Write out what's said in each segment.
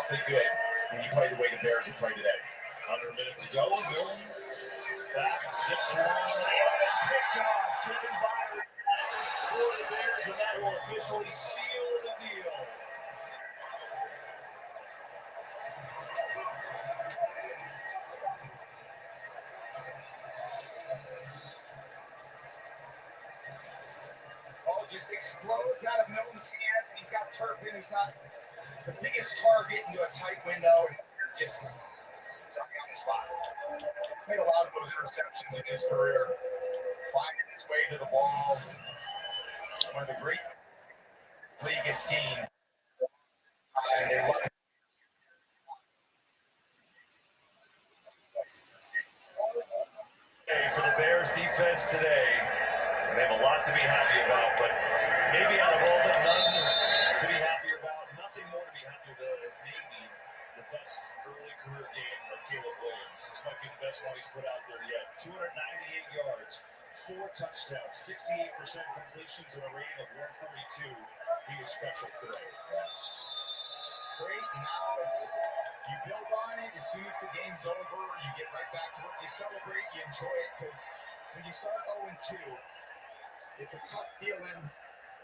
awfully good when you play the way the Bears have played today. Under a minute to go. Milton back, zips one. And it's picked off, taken by for the Bears, and that will officially seal the deal. Ball just explodes out of Milton's hands, and he's got Turpin, who's not the biggest target, into a tight window. Just on the spot. Made a lot of those interceptions in his career. Finding his way to the ball. One of the great league has seen. And they love it. For the Bears defense today, they have a lot to be happy about, but maybe out of all that, none to be happy about. Nothing more to be happy about than maybe the best early career game of Caleb Williams. This might be the best one he's put out there yet. 298 yards, 4 touchdowns, 68% completions, and a rating of 142. He was special today. It's great. Now you build on it. As soon as the game's over, you get right back to it. You celebrate, you enjoy it, because when you start 0-2, it's a tough feeling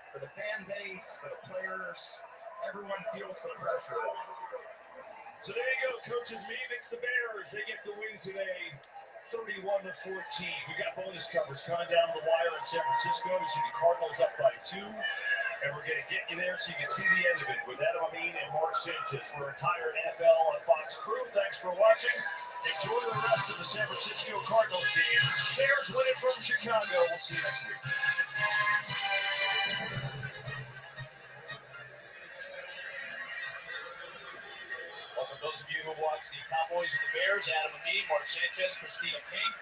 for the fan base, for the players. Everyone feels the pressure. So there you go, coaches meeting. It's the Bears. They get the win today, 31-14. We got bonus coverage coming down the wire in San Francisco. We see the Cardinals up by 2. And we're going to get you there so you can see the end of it with Adam Amin and Mark Sanchez. For our entire NFL on Fox crew, thanks for watching. Enjoy the rest of the San Francisco Cardinals game. Bears win it from Chicago. We'll see you next week. Welcome those of you who watch the Cowboys and the Bears. Adam Amin, Mark Sanchez, Christina Pink.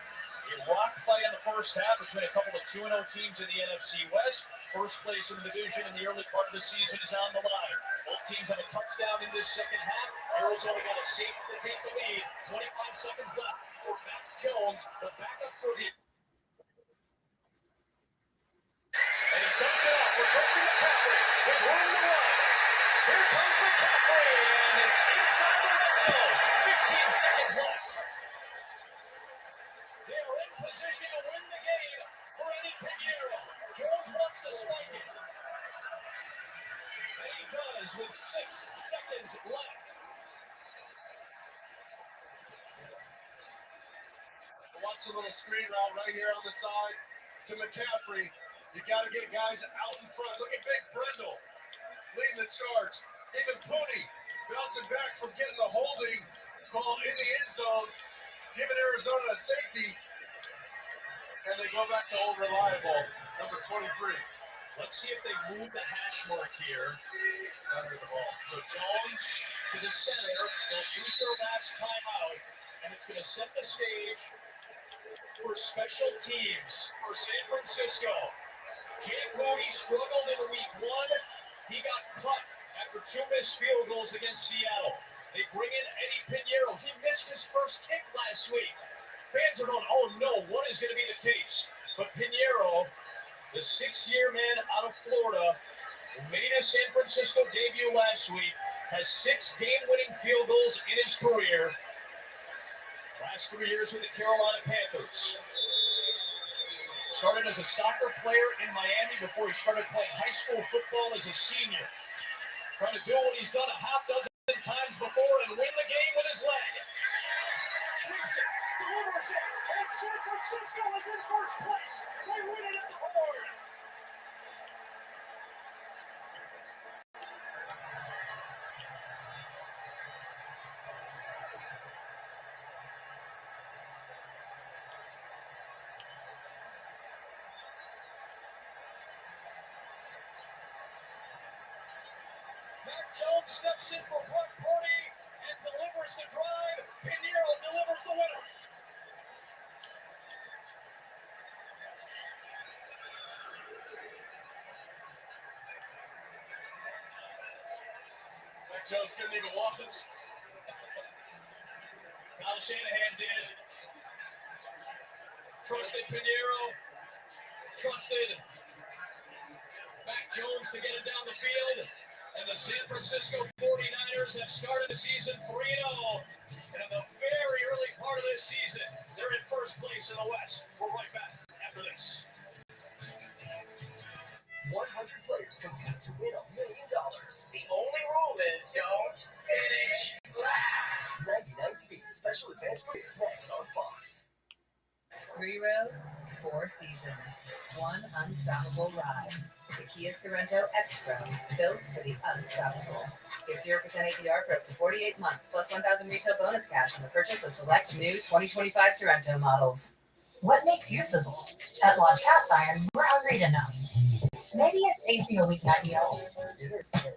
A rock fight in the first half between a couple of 2-0 teams in the NFC West. First place in the division in the early part of the season is on the line. Both teams have a touchdown in this second half. Arizona got a safety to take the lead. 25 seconds left for Mac Jones, the backup for the... And he dumps it off for Christian McCaffrey with room to run. Here comes McCaffrey, and it's inside the red zone. 15 seconds left. They are in position to win the game for Eddie Pinheiro. Jones wants to spike it. And he does with 6 seconds left. Watch a little screen route right here on the side to McCaffrey. You got to get guys out in front. Look at Big Brendel leading the charge. Even Pooney bouncing back from getting the holding call in the end zone, giving Arizona a safety. And they go back to old reliable, number 23. Let's see if they move the hash mark here under the ball. So Jones to the center. They'll use their last timeout, and it's going to set the stage for special teams for San Francisco. Jake Moody struggled in week 1. He got cut after 2 missed field goals against Seattle. They bring in Eddie Pinheiro. He missed his first kick last week. Fans are going, oh no, what is going to be the case? But Pinheiro, the 6-year man out of Florida, who made his San Francisco debut last week, has 6 game-winning field goals in his career. Last 3 years with the Carolina Panthers. Started as a soccer player in Miami before he started playing high school football as a senior. Trying to do what he's done a half dozen times before and win the game with his leg. Sweeps it, delivers it, and San Francisco is in first place. They win it at the board. Mac Jones steps in for Brock Purdy and delivers the drive. Pinheiro delivers the winner. Mac Jones couldn't even walk it. Kyle Shanahan did. Trusted Pinheiro. Trusted Mac Jones to get it down the field. And the San Francisco 49ers have started the season 3-0. And in the very early part of this season, they're in first place in the West. We're right back after this. 100 players compete to win $1 million. The only rule is don't finish last. 99 TV special advanced premiere next on Fox. 3 rows, 4 seasons, 1 unstoppable ride. The Kia Sorento X-Pro, built for the unstoppable. Get 0% APR for up to 48 months, plus $1,000 retail bonus cash on the purchase of select new 2025 Sorento models. What makes you sizzle? At Lodge Cast Iron, we're hungry to know. Maybe it's tasting a weeknight meal.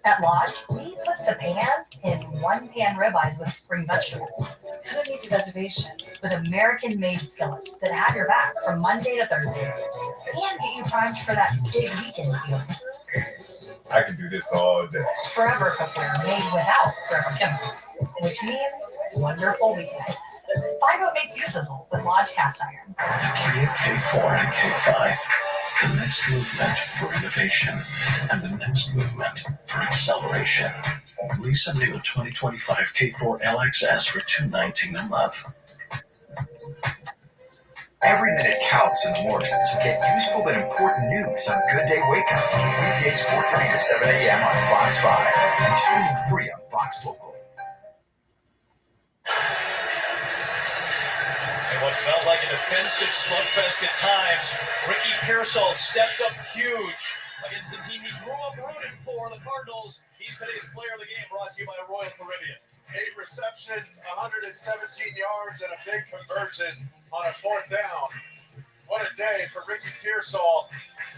At Lodge, we put the pans in one-pan ribeyes with spring vegetables. Who needs a reservation? With American-made skillets that have your back from Monday to Thursday and get you primed for that big weekend feeling. I can do this all day. Forever cookware made without forever chemicals, which means wonderful weeknights. Find what makes you sizzle with Lodge Cast Iron. The Kia K4 and K5. The next movement for innovation and the next movement for acceleration. Lease a new 2025 K4 LXS for $219 a month. Every minute counts in the morning, so get useful but important news on Good Day Wake Up. Weekdays 4:30 to 7 a.m. on Fox 5 and streaming free on Fox Local. And what felt like a defensive slugfest at times, Ricky Pearsall stepped up huge against the team he grew up rooting for, the Cardinals. He's today's player of the game, brought to you by Royal Caribbean. 8 receptions, 117 yards, and a big conversion on a 4th down. What a day for Ricky Pearsall,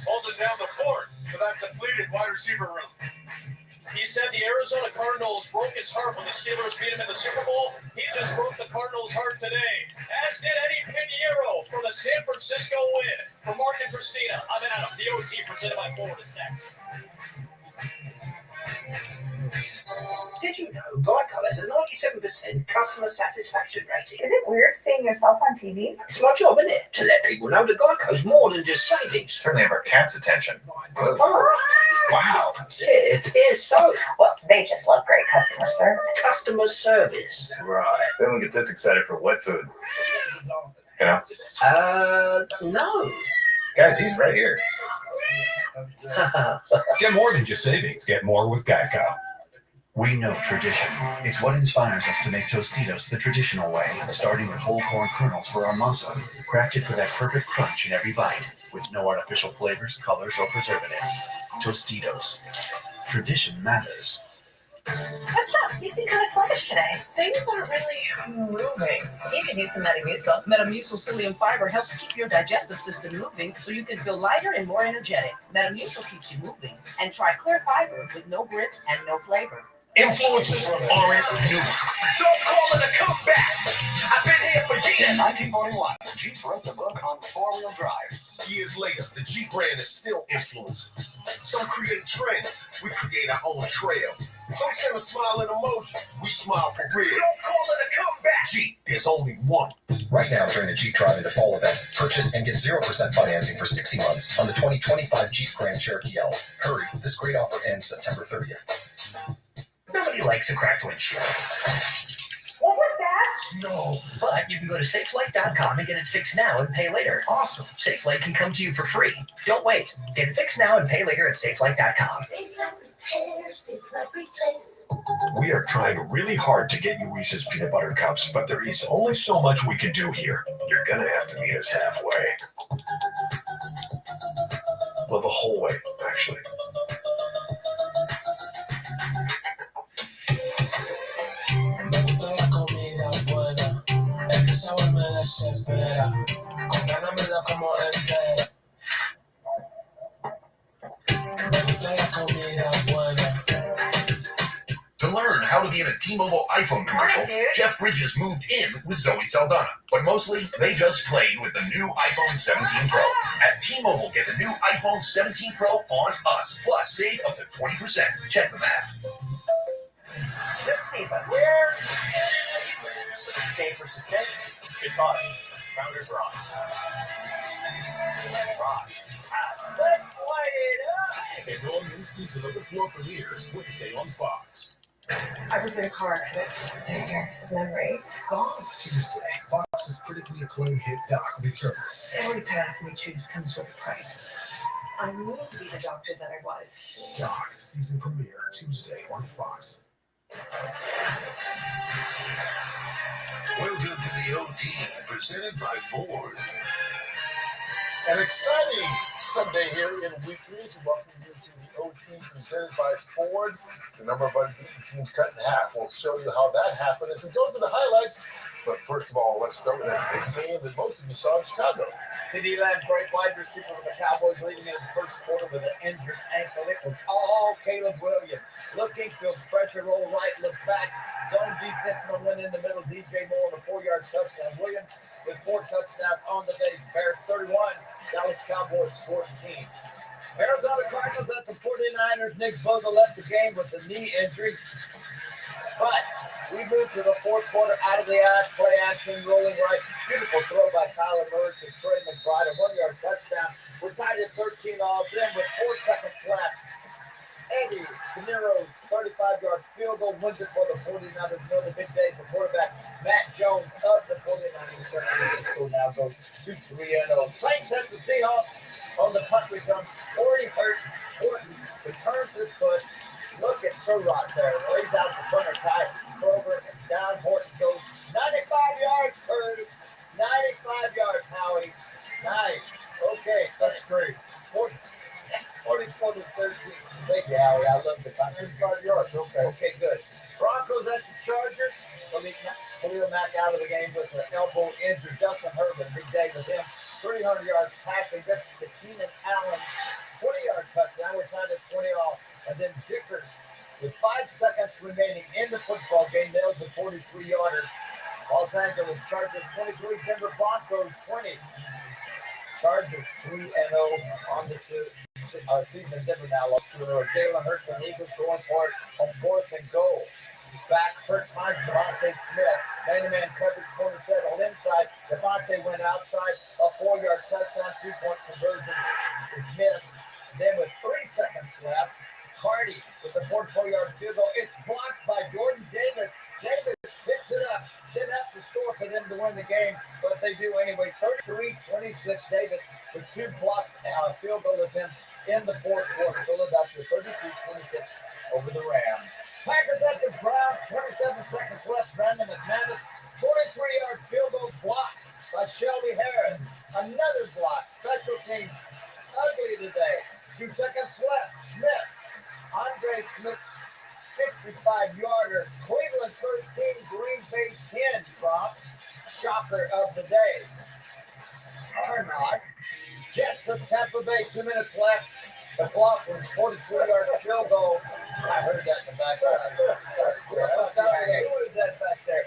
holding down the fort for that depleted wide receiver room. He said the Arizona Cardinals broke his heart when the Steelers beat him in the Super Bowl. He just broke the Cardinals' heart today, as did Eddie Pinheiro for the San Francisco win. For Mark and Christina, I'm Adam. The OT presented by Ford is next. Did you know Geico has a 97% customer satisfaction rating? Is it weird seeing yourself on TV? It's my job, isn't it? To let people know that Geico's more than just savings. Certainly have our cat's attention. Oh, Wow. it appears so. Well, they just love great customer service. Customer service. Right. They don't get this excited for wet food. You know? No. Guys, he's right here. Get more than just savings. Get more with Geico. We know tradition. It's what inspires us to make Tostitos the traditional way, starting with whole corn kernels for our masa, crafted for that perfect crunch in every bite, with no artificial flavors, colors, or preservatives. Tostitos. Tradition matters. What's up? You seem kind of sluggish today. Things aren't really moving. You can use some Metamucil. Metamucil psyllium fiber helps keep your digestive system moving so you can feel lighter and more energetic. Metamucil keeps you moving. And try clear fiber with no grit and no flavor. Influencers aren't new. Don't call it a comeback. I've been here for years. In 1941, Jeep wrote the book on four-wheel drive. Years later, the Jeep brand is still influencing. Some create trends. We create our own trail. Some send a smiling emoji. We smile for real. Don't call it a comeback. Jeep, there's only one. Right now, during the Jeep Drive into Fall event, purchase and get 0% financing for 60 months on the 2025 Jeep Grand Cherokee L. Hurry, this great offer ends September 30th. Nobody likes a cracked windshield. What was that? No. But you can go to SafeLight.com and get it fixed now and pay later. Awesome. SafeLight can come to you for free. Don't wait. Get it fixed now and pay later at SafeLight.com. SafeLight repair, SafeLight replace. We are trying really hard to get you Reese's Peanut Butter Cups, but there is only so much we can do here. You're gonna have to meet us halfway. Well, the whole way, actually. To learn how to be in a T-Mobile iPhone commercial, Jeff Bridges moved in with Zoe Saldana. But mostly, they just played with the new iPhone 17 Pro. At T-Mobile, get the new iPhone 17 Pro on us. Plus, save up to 20%. Check the math. This season, where state versus state? Goodbye. Founders rock. Rock. Pass. Let's light it up. And all-new season of The Floor premieres Wednesday on Fox. I was in a car accident. 10 years of memories gone. Tuesday, Fox's critically acclaimed hit doc returns. Every path we choose comes with a price. I need to be the doctor that I was. Doc season premiere Tuesday on Fox. Welcome to the OT, presented by Ford. An exciting Sunday here in week 3 as we welcome you to the OT presented by Ford. The number of unbeaten teams cut in half. We'll show you how that happened as we go through the highlights. But first of all, let's start with that big game that most of you saw in Chicago. CD Lamb, great wide receiver for the Cowboys, leading into the first quarter with an injured ankle. It was all Caleb Williams. Looking, feels pressure, roll right, looks back. Zone defense went in the middle. DJ Moore on a 4-yard touchdown. Williams with 4 touchdowns on the day. Bears 31, Dallas Cowboys 14. Arizona Cardinals at the 49ers. Nick Bosa left the game with a knee injury. But we moved to the fourth quarter out of the ass, play action, rolling right. Beautiful throw by Tyler Murray to Trey McBride, a 1-yard touchdown. We're tied at 13 all. Then with 4 seconds left, Eddie Pinero's 35-yard field goal wins it for the 49ers. Another big day for quarterback Matt Jones of the 49ers. San Francisco now goes to 3-0. Saints at the Seahawks on the punt return. Horton returns his foot. Look at Surratt there. Lays out the punter, Ty Kroger, and down Horton goes 95 yards, Curtis. 95 yards, Howie. Nice. Okay, that's great. 44 to 13. Thank you, Howie. I love the country. 95 yards. Okay, good. Broncos at the Chargers. Khalil Mack out of the game with an elbow injury. Justin Herbert, big day with him. 300 yards passing. This is the Keenan Allen 20-yard touchdown. We're tied at 20 all. And then Dickers, with 5 seconds remaining in the football game, nails the 43-yarder. Los Angeles Chargers 23, Denver Broncos 20. Chargers 3-0 on the season. Denver now lost 2-0. Jalen Hurts and Eagles going for it on 4th and goal. Back first time, Devontae Smith. Man-to-man coverage, corner settled inside. Devontae went outside. A 4-yard touchdown, 2-point conversion is missed. Then with 3 seconds left, Cardi with the 44-yard field goal. It's blocked by Jordan Davis. Davis picks it up. Didn't have to score for them to win the game, but they do anyway. 33-26. Davis with 2 blocked field goal attempts in the fourth quarter. Philadelphia 33-26 over the Rams. Packers at the Browns. 27 seconds left. Brandon McManus 43-yard field goal blocked by Shelby Harris. Another block. Special teams ugly today. 2 seconds left. Smith. Andre Smith, 55-yarder. Cleveland 13, Green Bay 10. Rob, shocker of the day. Or not. Jets of Tampa Bay, 2 minutes left. The clock was 43-yard field goal. I heard that in the background. Who is that back there?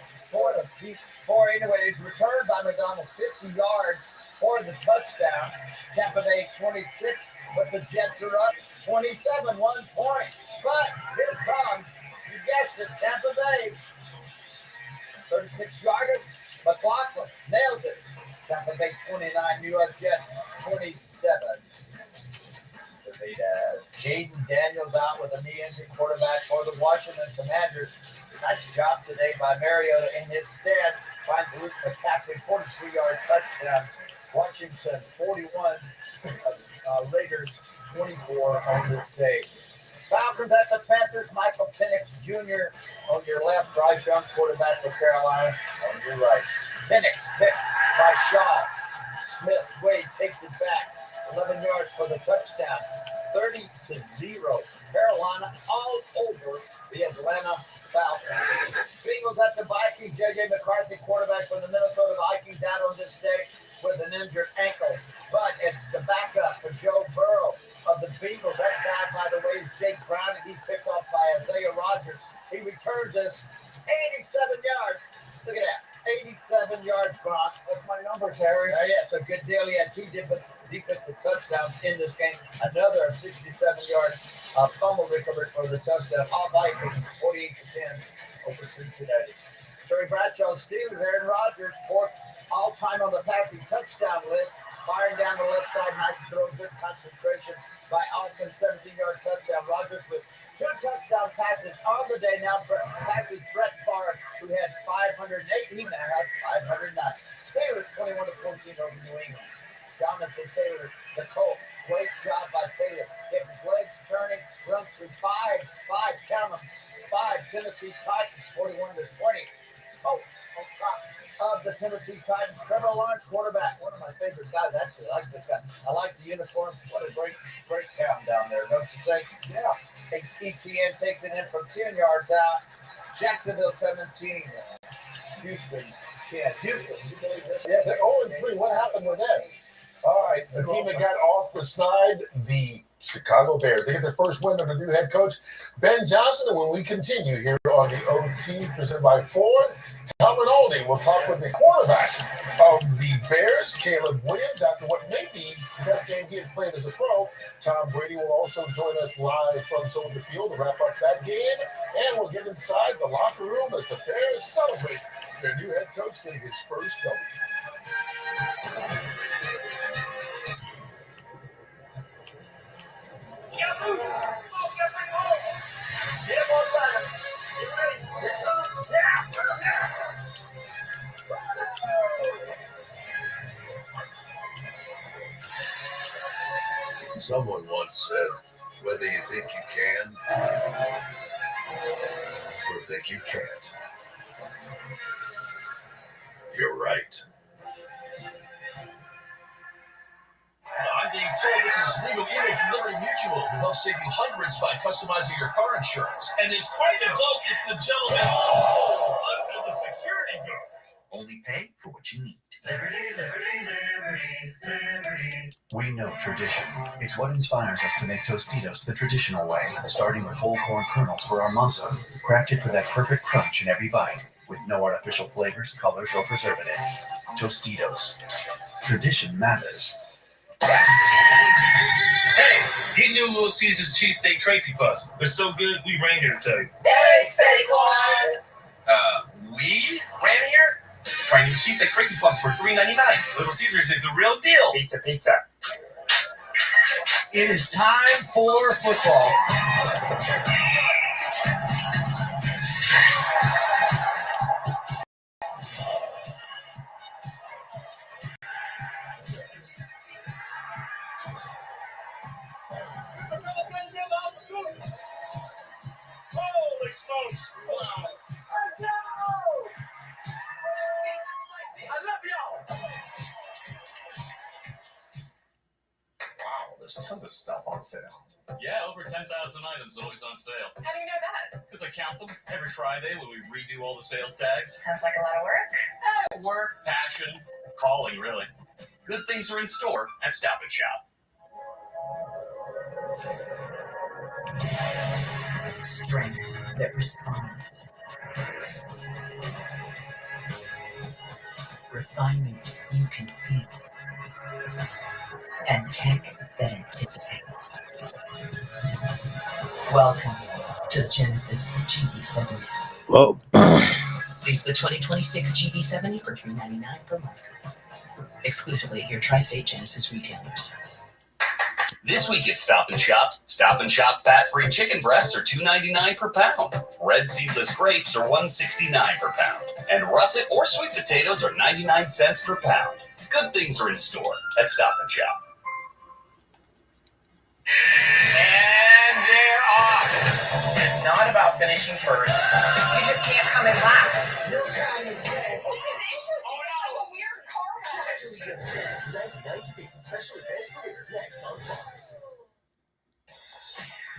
Anyways, returned by McDonald, 50 yards for the touchdown. Tampa Bay 26, but the Jets are up 27, 1 point. But here comes, you guessed it, Tampa Bay. 36-yarder, McLaughlin nails it. Tampa Bay 29, New York Jets 27. Jaden Daniels out with a knee injury, quarterback for the Washington Commanders. Nice job today by Mariota. In his stead, finds Luke McCaffrey, 43-yard touchdown. Washington 41, Raiders 24 on this day. Falcons at the Panthers. Michael Penix Jr. on your left. Bryce Young, quarterback for Carolina, on your right. Penix picked by Shaw. Smith Wade takes it back. 11 yards for the touchdown. 30-0. Carolina all over the Atlanta Falcons. Bengals at the Vikings. J.J. McCarthy, quarterback for the Minnesota Vikings, out on this day with an injured ankle. But it's the backup for Joe Burrow of the Bengals. That guy, by the way, is Jake Brown, and he picked off by Isaiah Rodgers. He returns us 87 yards. Look at that. 87 yards, Gronk. That's my number, Terry. Yeah, it's a good deal. He had 2 different defensive touchdowns in this game. Another 67-yard fumble recovery for the touchdown. All Vikings 48-10 over Cincinnati. Terry Bradshaw, Steelers, Aaron Rodgers, 4th all-time on the passing touchdown list. Firing down the left side, nice throw, good concentration by Austin, 17-yard touchdown. Rogers with 2 touchdown passes on the day. Now passes Brett Favre, who had 508. He now has 509. Steelers 21-14 over New England. Jonathan Taylor, the Colts. Great job by Taylor. Getting his legs turning, runs through 5, count them, 5 Tennessee Titans, 41-20. Colts on top of the Tennessee Titans. Trevor Lawrence, quarterback, one of my favorite guys. Actually, I like this guy. I like the uniforms. What a great town down there, don't you think? Yeah. And ETN takes it in from 10 yards out. Jacksonville 17. Houston. Yeah, Houston. You believe this? Yeah, they're 0-3. What happened with that? All right, the team that got off the snide, the Chicago Bears. They get their first win under new head coach Ben Johnson. And when we continue here on the OT presented by Ford, Tom Rinaldi will talk with the quarterback of the Bears, Caleb Williams, after what may be the best game he has played as a pro. Tom Brady will also join us live from Soldier Field to wrap up that game. And we'll get inside the locker room as the Bears celebrate their new head coach getting his first W. Someone once said, whether you think you can or think you can't, you're right. I'm being told this is legal evil from Liberty Mutual, who helps save you hundreds by customizing your car insurance. And this private vote is the gentleman under the security guard. Only pay for what you need. Liberty, liberty, liberty, liberty. We know tradition. It's what inspires us to make Tostitos the traditional way, starting with whole corn kernels for our masa, crafted for that perfect crunch in every bite, with no artificial flavors, colors, or preservatives. Tostitos. Tradition matters. Hey, get new Little Caesars cheesesteak crazy puffs. They're so good, we ran here to tell you. Hey, Saquon! We ran here? Trying new cheesesteak crazy puffs for $3.99. Little Caesars is the real deal. Pizza, pizza. It is time for football. Holy smokes! Wow. I love y'all! Wow, there's tons of stuff on sale. Yeah, over 10,000 items always on sale. How do you know that? Because I count them every Friday when we redo all the sales tags. Sounds like a lot of work. Work, passion, calling, really. Good things are in store at Stop and Shop. Strength that responds. Refinement you can feel. And tech that anticipates. Welcome to the Genesis GB70. Well, Lease the 2026 GB70 for $399 per month. Exclusively at your Tri-State Genesis retailers. This week at Stop and Shop fat-free chicken breasts are $2.99 per pound. Red seedless grapes are $1.69 per pound. And russet or sweet potatoes are 99 cents per pound. Good things are in store at Stop and Shop. And they're off. It's not about finishing first. You just can't come in last. No time to rest. Weird car. 99 speed special advanced premiere next on Fox.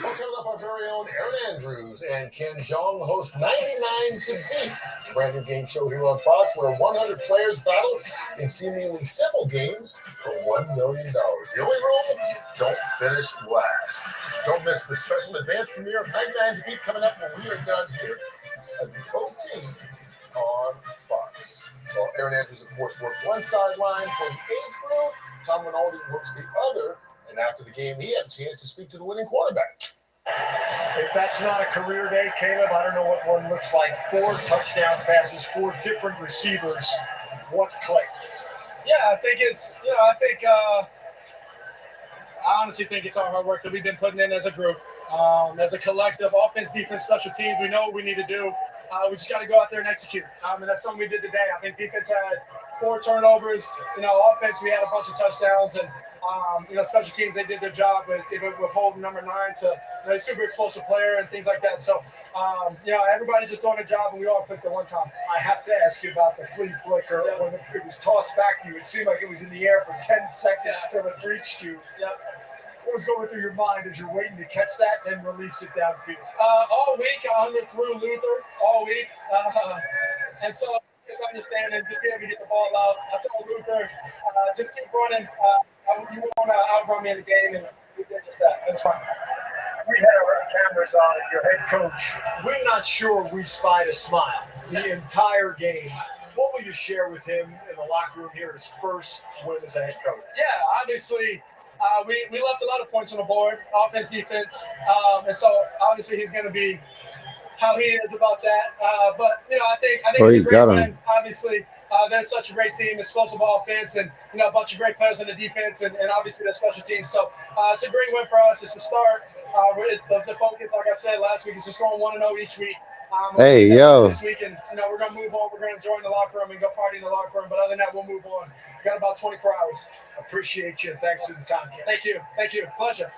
We'll turn up our very own Aaron Andrews and Ken Jeong host 99 to Beat, a brand new game show here on Fox where 100 players battle in seemingly simple games for $1 million. The only rule, don't finish last. Don't miss the special advanced premiere of 99 to Beat coming up when we are done here at the OT on Fox. Well, Aaron Andrews, of course, worked one sideline for the A crew. Tom Rinaldi works the other. And after the game, he had a chance to speak to the winning quarterback. If that's not a career day, Caleb, I don't know what one looks like. 4 touchdown passes, 4 different receivers. What clicked? Yeah, I think it's, I honestly think it's our hard work that we've been putting in as a group, as a collective, offense, defense, special teams. We know what we need to do. We just got to go out there and execute. And that's something we did today. I think defense had 4 turnovers. Offense, we had a bunch of touchdowns. And, special teams, they did their job with holding number 9 to a super explosive player and things like that. So, everybody just doing their job, and we all clicked at one time. I have to ask you about the flea flicker. Yep. When it was tossed back to you, it seemed like it was in the air for 10 seconds till it reached you. Yep. What was going through your mind as you're waiting to catch that, then release it downfield? All week, I underthrew Luther all week. And so just understanding, just be able to get the ball out. I told Luther, just keep running. You won't outrun me in the game, and we did just that. That's fine. We had our cameras on at your head coach. We're not sure we spied a smile the entire game. What will you share with him in the locker room here, his first win as a head coach? Yeah, obviously, we left a lot of points on the board, offense, defense, and so obviously he's going to be how he is about that. But I think it's a great win. Obviously, they're such a great team, explosive offense, and a bunch of great players on the defense, and obviously their special teams. So it's a great win for us. It's a start. The focus, like I said last week, is just going 1-0 each week. Hey, yo. This week, and we're gonna move on. We're gonna join the locker room and go party in the locker room. But other than that, we'll move on. We got about 24 hours. Appreciate you. Thanks for the time, Ken. Thank you. Pleasure.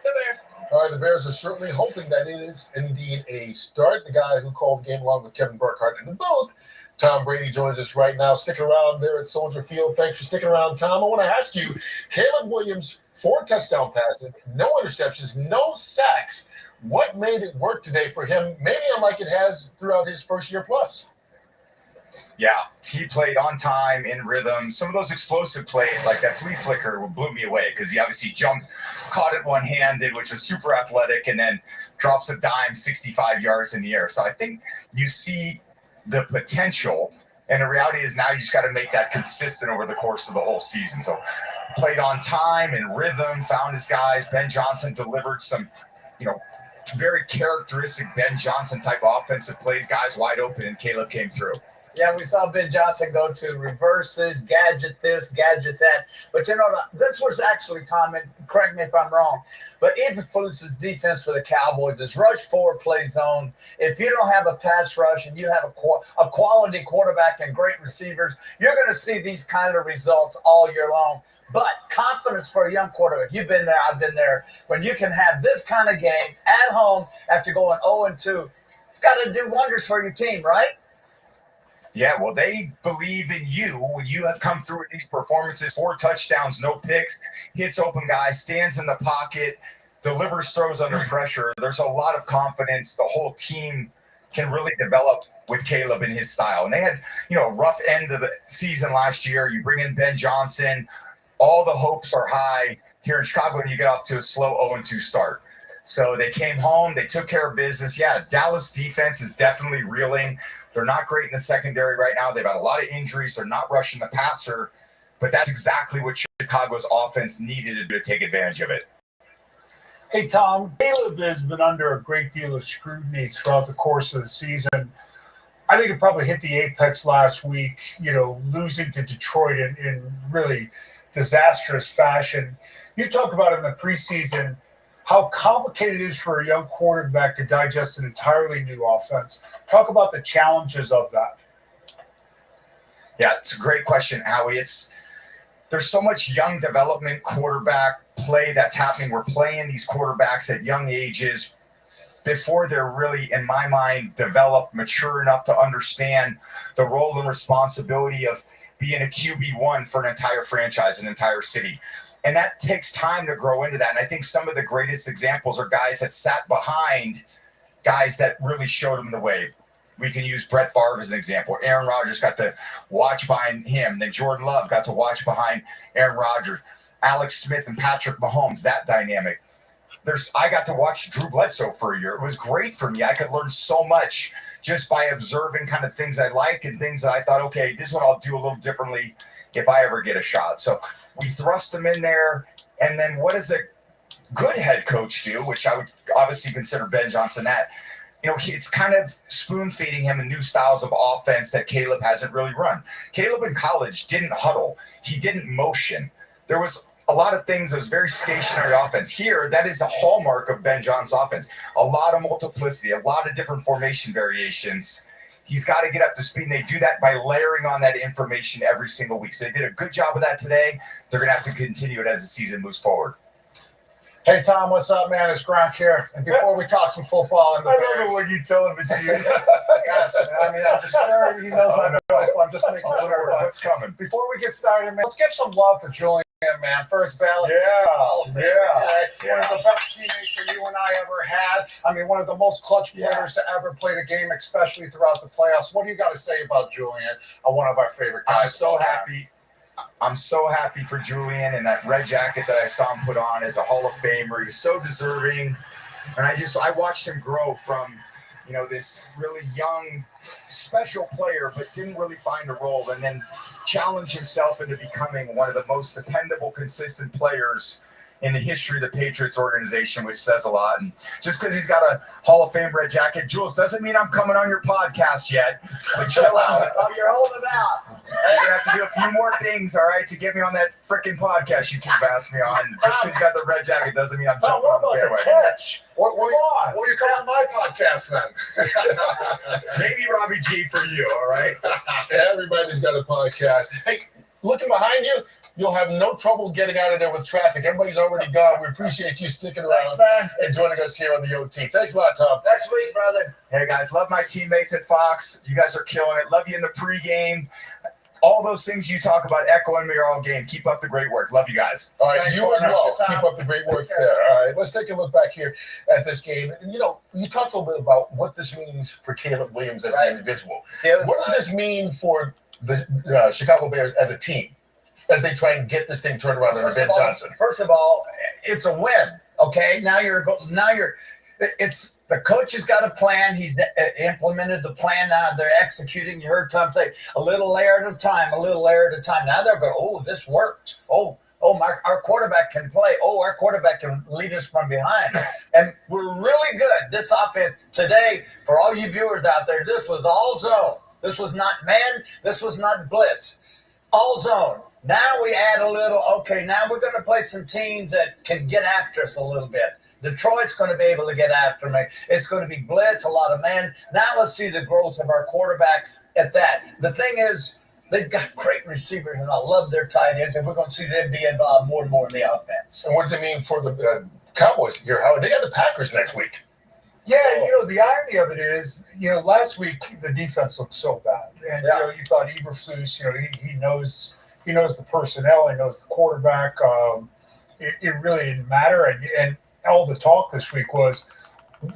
The Bears. All right, the Bears are certainly hoping that it is indeed a start. The guy who called the game along with Kevin Burkhardt in the booth, Tom Brady, joins us right now. Sticking around there at Soldier Field. Thanks for sticking around, Tom. I want to ask you, Caleb Williams, 4 touchdown passes, no interceptions, no sacks. What made it work today for him, maybe unlike it has throughout his first year plus? Yeah, he played on time, in rhythm. Some of those explosive plays, like that flea flicker, blew me away because he obviously jumped, caught it one-handed, which was super athletic, and then drops a dime 65 yards in the air. So I think you see the potential, and the reality is now you just got to make that consistent over the course of the whole season. So played on time, in rhythm, found his guys. Ben Johnson delivered some, very characteristic Ben Johnson type offensive plays, guys wide open, and Caleb came through. Yeah, we saw Ben Johnson go to reverses, gadget this, gadget that. But this was actually, Tom, and correct me if I'm wrong, but Eberflus's defense for the Cowboys is rush 4, play zone. If you don't have a pass rush and you have a quality quarterback and great receivers, you're going to see these kind of results all year long. But confidence for a young quarterback, you've been there, I've been there, when you can have this kind of game at home after going 0-2, it's got to do wonders for your team, right? Yeah, well, they believe in you when you have come through with these performances. 4 touchdowns, no picks, hits open guys, stands in the pocket, delivers throws under pressure. There's a lot of confidence. The whole team can really develop with Caleb and his style. And they had, a rough end of the season last year. You bring in Ben Johnson. All the hopes are high here in Chicago, and you get off to a slow 0-2 start. So they came home. They took care of business. Yeah, Dallas defense is definitely reeling. They're not great in the secondary right now. They've had a lot of injuries. They're not rushing the passer. But that's exactly what Chicago's offense needed to take advantage of it. Hey, Tom, Caleb has been under a great deal of scrutiny throughout the course of the season. I think it probably hit the apex last week, losing to Detroit in really disastrous fashion. You talked about in the preseason how complicated it is for a young quarterback to digest an entirely new offense. Talk about the challenges of that. Yeah, it's a great question, Howie. There's so much young development quarterback play that's happening. We're playing these quarterbacks at young ages before they're really, in my mind, developed, mature enough to understand the role and responsibility of being a QB1 for an entire franchise, an entire city. And that takes time to grow into that. And I think some of the greatest examples are guys that sat behind guys that really showed them the way. We can use Brett Favre as an example. Aaron Rodgers got to watch behind him. Then Jordan Love got to watch behind Aaron Rodgers. Alex Smith and Patrick Mahomes, that dynamic. I got to watch Drew Bledsoe for a year. It was great for me. I could learn so much just by observing kind of things I liked and things that I thought, okay, this is what I'll do a little differently if I ever get a shot. So we thrust them in there. And then what does a good head coach do, which I would obviously consider Ben Johnson that? it's kind of spoon feeding him new styles of offense that Caleb hasn't really run. Caleb in college didn't huddle. He didn't motion. There was a lot of things that was very stationary offense. Here, that is a hallmark of Ben John's offense. A lot of multiplicity, a lot of different formation variations. He's got to get up to speed, and they do that by layering on that information every single week. So they did a good job of that today. They're going to have to continue it as the season moves forward. Hey, Tom, what's up, man? It's Gronk here. And before we talk some football and the I Bears, love it when you tell him it's you. yes, I mean, I'm just sure he knows my voice, but I'm just making sure. What's coming? Before we get started, man, let's give some love to Julian, man. First ballot. Yeah. One of the best teammates that you and I ever had. I mean, one of the most clutch players to ever play the game, especially throughout the playoffs. What do you got to say about Julian, one of our favorite guys? I'm so happy. I'm so happy for Julian and that red jacket that I saw him put on as a Hall of Famer. He's so deserving. And I watched him grow from, this really young, special player, but didn't really find a role, and then challenge himself into becoming one of the most dependable, consistent players in the history of the Patriots organization, which says a lot. And just because he's got a Hall of Fame red jacket, Jules, doesn't mean I'm coming on your podcast yet. So chill out. Oh, you're holding out. You're going to have to do a few more things, all right, to get me on that freaking podcast you keep asking me on. Just because you got the red jacket doesn't mean I'm jumping on the bandwagon. Catch? What do you call my podcast then? Maybe Robbie G for you, all right? Everybody's got a podcast. Hey, looking behind you, you'll have no trouble getting out of there with traffic. Everybody's already gone. We appreciate you sticking around and joining us here on the OT. Thanks a lot, Tom. Next week, brother. Hey, guys, love my teammates at Fox. You guys are killing it. Love you in the pregame. All those things you talk about echoing me all game. Keep up the great work. Love you guys. All right, you as well. Keep up the great work there. All right, let's take a look back here at this game. And, you talked a little bit about what this means for Caleb Williams as an individual. What does this mean for the Chicago Bears as a team as they try and get this thing turned around under Ben Johnson? First of all, it's a win. Okay, it's the coach has got a plan. He's implemented the plan. Now they're executing. You heard Tom say a little layer at a time, a little layer at a time. Now they're going, oh, this worked. Our quarterback can play. Oh, our quarterback can lead us from behind. And we're really good. This offense today, for all you viewers out there, this was all zone. This was not man. This was not blitz. All zone. Now we add a little, now we're going to play some teams that can get after us a little bit. Detroit's going to be able to get after me. It's going to be blitz, a lot of man. Now let's see the growth of our quarterback at that. The thing is, they've got great receivers, and I love their tight ends, and we're going to see them be involved more and more in the offense. And what does it mean for the Cowboys here, Howard? They got the Packers next week. Yeah, the irony of it is, last week the defense looked so bad. And, you thought Eberflus, he knows the personnel, he knows the quarterback. It really didn't matter. And all the talk this week was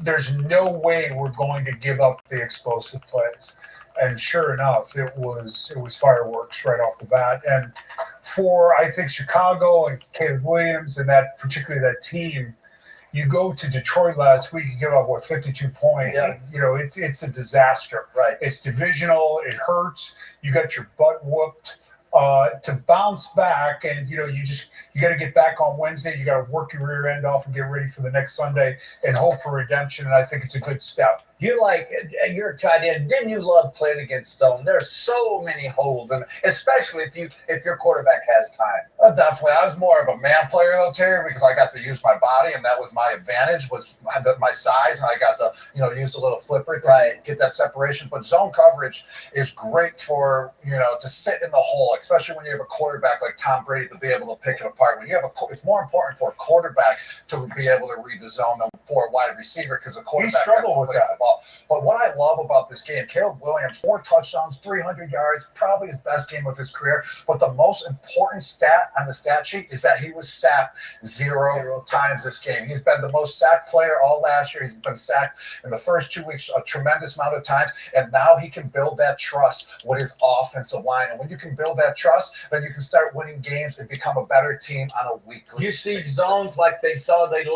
there's no way we're going to give up the explosive plays. And sure enough, it was fireworks right off the bat. And for, I think, Chicago and Caleb Williams and particularly that team, you go to Detroit last week, you give up, 52 points. Yeah. And, it's a disaster. Right. It's divisional. It hurts. You got your butt whooped. To bounce back, and you got to get back on Wednesday. You got to work your rear end off and get ready for the next Sunday and hope for redemption. And I think it's a good step. You're a tight end. Didn't you love playing against zone? There's so many holes, and especially if your quarterback has time. Definitely. I was more of a man player though, Terry, because I got to use my body, and that was my advantage, was my size, and I got to use a little flipper to get that separation. But zone coverage is great for to sit in the hole, especially when you have a quarterback like Tom Brady to be able to pick it apart. When you have it's more important for a quarterback to be able to read the zone than for a wide receiver, because the quarterback has to play the ball. But what I love about this game, Caleb Williams, 4 touchdowns, 300 yards, probably his best game of his career. But the most important stat on the stat sheet is that he was sacked 0 times this game. He's been the most sacked player all last year. He's been sacked in the first 2 weeks a tremendous amount of times. And now he can build that trust with his offensive line. And when you can build that trust, then you can start winning games and become a better team on a weekly You see basis. zones like they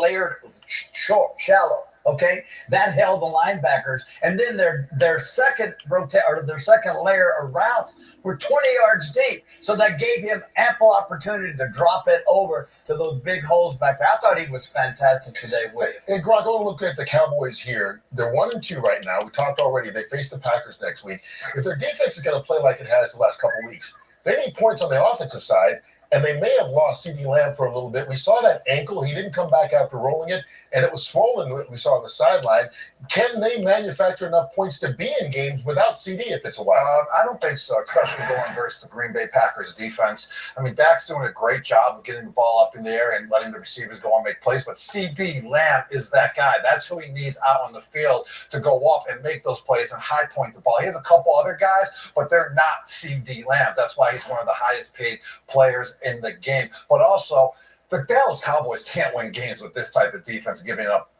layered short, shallow. Okay, that held the linebackers, and then their second layer of routes were 20 yards deep. So that gave him ample opportunity to drop it over to those big holes back there. I thought he was fantastic today, William. And Gronk, I want to look at the Cowboys here. They're 1-2 right now. We talked already. They face the Packers next week. If their defense is going to play like it has the last couple of weeks, they need points on the offensive side. And they may have lost CD Lamb for a little bit. We saw that ankle. He didn't come back after rolling it, and it was swollen, we saw on the sideline. Can they manufacture enough points to be in games without CD if it's a while? I don't think so, especially going versus the Green Bay Packers defense. I mean, Dak's doing a great job of getting the ball up in the air and letting the receivers go and make plays, but CD Lamb is that guy. That's who he needs out on the field to go up and make those plays and high point the ball. He has a couple other guys, but they're not CD Lambs. That's why he's one of the highest paid players in the game. But also, the Dallas Cowboys can't win games with this type of defense giving up,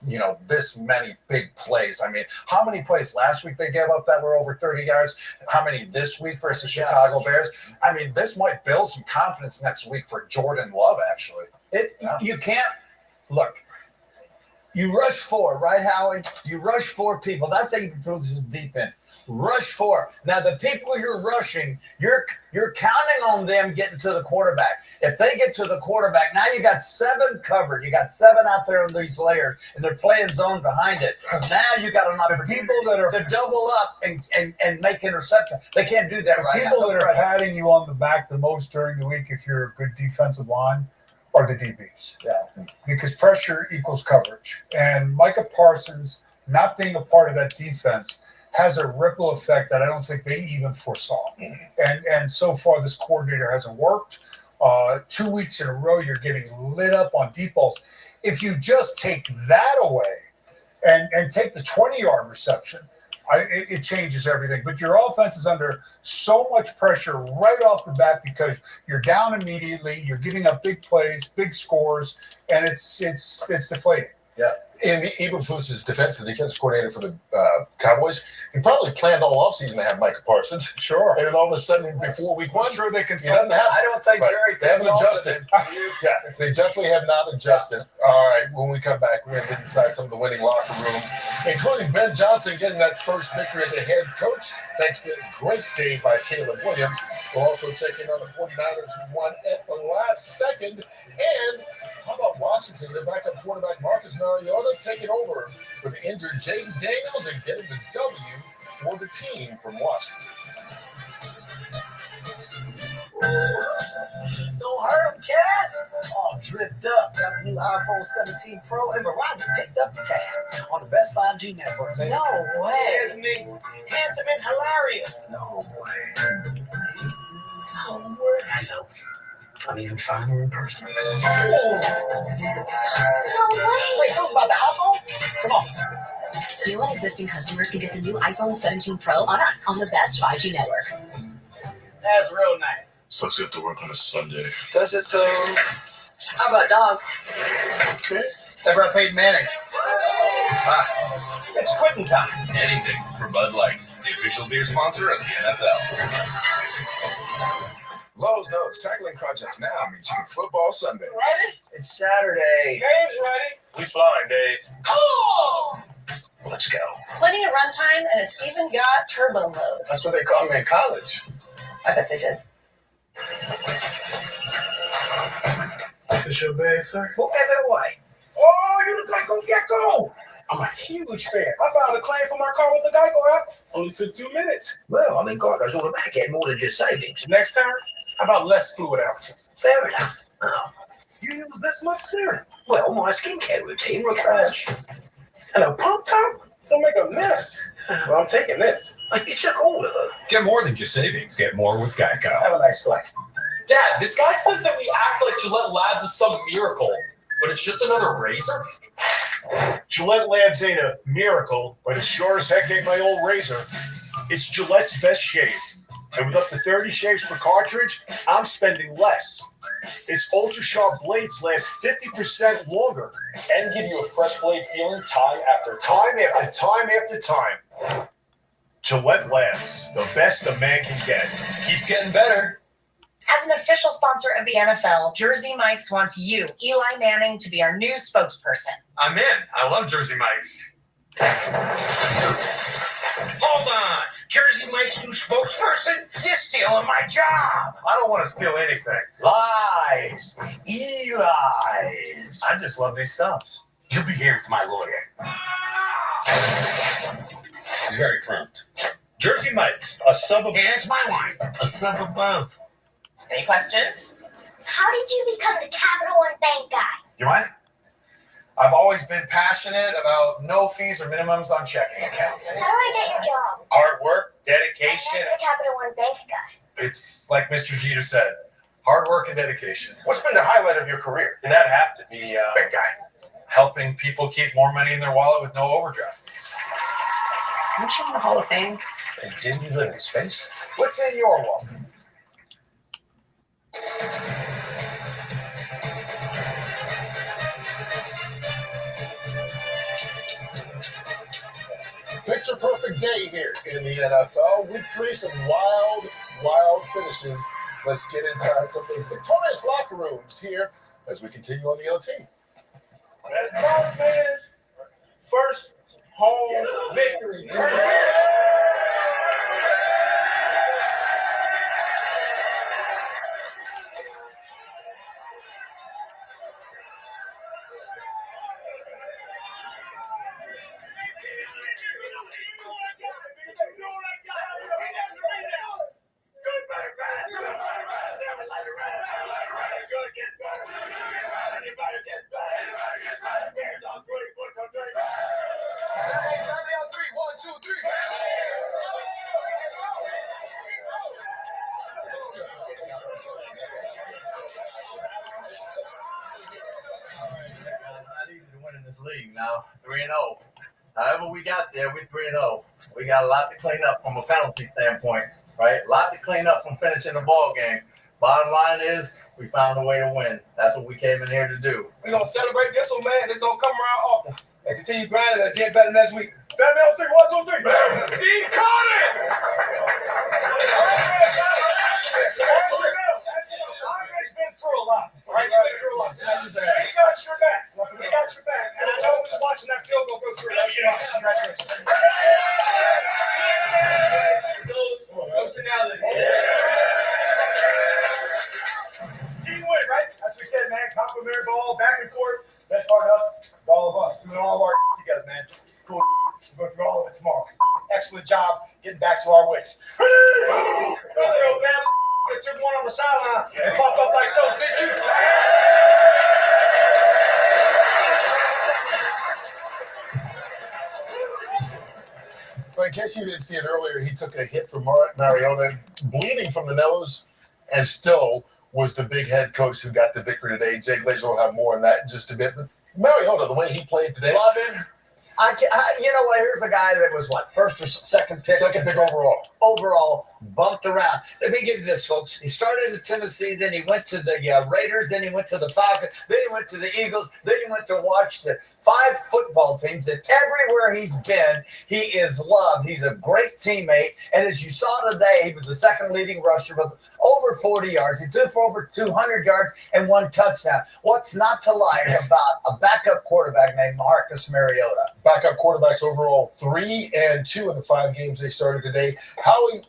this many big plays. I mean, how many plays last week they gave up that were over 30 yards? How many this week versus the Chicago Bears? I mean, this might build some confidence next week for Jordan Love, actually. You can't look. You rush four, right, Howie? You rush four people. That's how you improve this defense. Rush four. Now, the people you're rushing, you're counting on them getting to the quarterback. If they get to the quarterback, now you got 7 covered. You got 7 out there on these layers, and they're playing zone behind it. Now you got an opportunity to double up and make interception. They can't do that right now. People that are patting you on the back the most during the week, if you're a good defensive line, are the DBs. Yeah. Because pressure equals coverage. And Micah Parsons not being a part of that defense has a ripple effect that I don't think they even foresaw. And so far, this coordinator hasn't worked. 2 weeks in a row, you're getting lit up on deep balls. If you just take that away and take the 20-yard reception, it changes everything. But your offense is under so much pressure right off the bat because you're down immediately, you're giving up big plays, big scores, and it's deflating. Yeah. And Eberflus's defense, the defensive coordinator for the Cowboys, he probably planned all offseason to have Micah Parsons. Sure. And then all of a sudden, before week 1, sure they can. I don't think they haven't adjusted. Yeah, they definitely have not adjusted. All right, when we come back, we're going to get inside some of the winning locker rooms, including Ben Johnson getting that first victory as a head coach, thanks to a great day by Caleb Williams. We'll also check in on the 49ers who won at the last second. And how about Washington? Their backup quarterback Marcus Mariota taking over for the injured Jaden Daniels and getting the W for the team from Washington. Don't hurt him, cat. All dripped up. Got the new iPhone 17 Pro, and Verizon picked up the tab on the best 5G network, baby. No way. Here's me. Handsome and hilarious. No way. Oh, hello. I'm even finer in person. Oh. No way. Wait, that was about the iPhone? Come on. New and existing customers can get the new iPhone 17 Pro on us on the best 5G network. That's real nice. Sucks you have to work on a Sunday. Does it, How about dogs? Ever a Peyton Manning? It's quitting time. Anything for Bud Light, the official beer sponsor of the NFL. Lowe's knows tackling projects now means football Sunday. Ready? It's Saturday. Game's ready. We flying, Dave. Oh! Let's go. Plenty of runtime, and it's even got turbo mode. That's what they called me in college. I bet they did. Is your bag, sir? Who gave it away? Oh, you the Geico Gecko! I'm a huge fan. I filed a claim for my car with the Geico app. Only took 2 minutes. Well, Geico's all about getting more than just savings. Next time, how about less fluid ounces? Fair enough. Oh. You use this much serum? Well, my skincare routine requires... And a pump top? Don't make a mess. Well, I'm taking this. You took all of it. Get more than just savings. Get more with Geico. Have a nice flight. Dad, this guy says that we act like Gillette Labs is some miracle, but it's just another razor? Gillette Labs ain't a miracle, but it sure as heck ain't my old razor. It's Gillette's best shave. And with up to 30 shaves per cartridge, I'm spending less. Its ultra-sharp blades last 50% longer. And give you a fresh blade feeling time after Time after time after time. Gillette Labs, the best a man can get. Keeps getting better. As an official sponsor of the NFL, Jersey Mike's wants you, Eli Manning, to be our new spokesperson. I'm in. I love Jersey Mike's. Hold on. Jersey Mike's new spokesperson? You're stealing my job. I don't want to steal anything. Lies. Eli's. I just love these subs. You'll be hearing from my lawyer. He's very prompt. Jersey Mike's, a sub above. Here's my one. A sub above. Any questions? How did you become the Capital One Bank guy? You mind? I've always been passionate about no fees or minimums on checking accounts. How do I get your job? Hard work, dedication. I'm the Capital One Bank guy. It's like Mr. Jeter said, hard work and dedication. What's been the highlight of your career? And that have to be Big guy. Helping people keep more money in their wallet with no overdraft fees. Aren't you in the Hall of Fame? And didn't you live in space? What's in your wallet? Picture perfect day here in the NFL. Week 3, some wild finishes. Let's get inside some of the victorious locker rooms here as we continue on the LT. First home victory. League now, 3-0. However we got there, we're 3-0. We got a lot to clean up from a penalty standpoint, right? A lot to clean up from finishing the ball game. Bottom line is, we found a way to win. That's what we came in here to do. We're going to celebrate this one, man. This don't come around often. And continue grinding. Let's get better next week. Family on 3, 1, 2, 3. Dean Carter! Andre's been through a lot. Right? He got your back. He got your back. And I know he was watching that field goal go through. That's awesome. Congratulations. Those finality. Team win, right? As we said, man, complimentary ball, back and forth. Best part of us, all of us, doing all of our together, man. Cool. We'll go through all of it tomorrow. Excellent job getting back to our ways. They took one on the sideline and popped up like toast. Did you? Well, in case you didn't see it earlier, he took a hit from Mariota, bleeding from the nose, and still was the big head coach who got the victory today. Jay Glazer will have more on that in just a bit. But Mariota, the way he played today. Love him. You know what? Here's a guy that was first or second pick? Second pick overall. Overall, bumped around. Let me give you this, folks. He started in Tennessee, then he went to the Raiders, then he went to the Falcons, then he went to the Eagles, then he went to Washington. 5 football teams, and everywhere he's been, he is loved. He's a great teammate, and as you saw today, he was the second leading rusher with over 40 yards. He threw for over 200 yards and 1 touchdown. What's not to like about a backup quarterback named Marcus Mariota? Backup quarterbacks overall 3 and 2 in the 5 games they started today.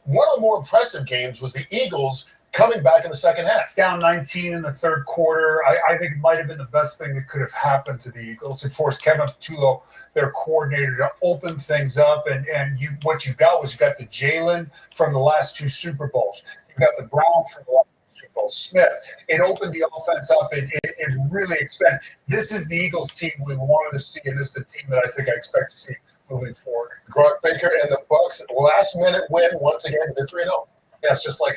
One of the more impressive games was the Eagles coming back in the second half. Down 19 in the third quarter. I think it might have been the best thing that could have happened to the Eagles. It forced Kevin Patullo, their coordinator, to open things up. And what you got was you got the Jalen from the last 2 Super Bowls. You got the Brown from the last Super Bowl. Smith. It opened the offense up. It really expanded. This is the Eagles team we wanted to see, and this is the team that I think I expect to see moving forward. Gronk Baker and the Bucs last-minute win once again. They're 3-0. Yes, just like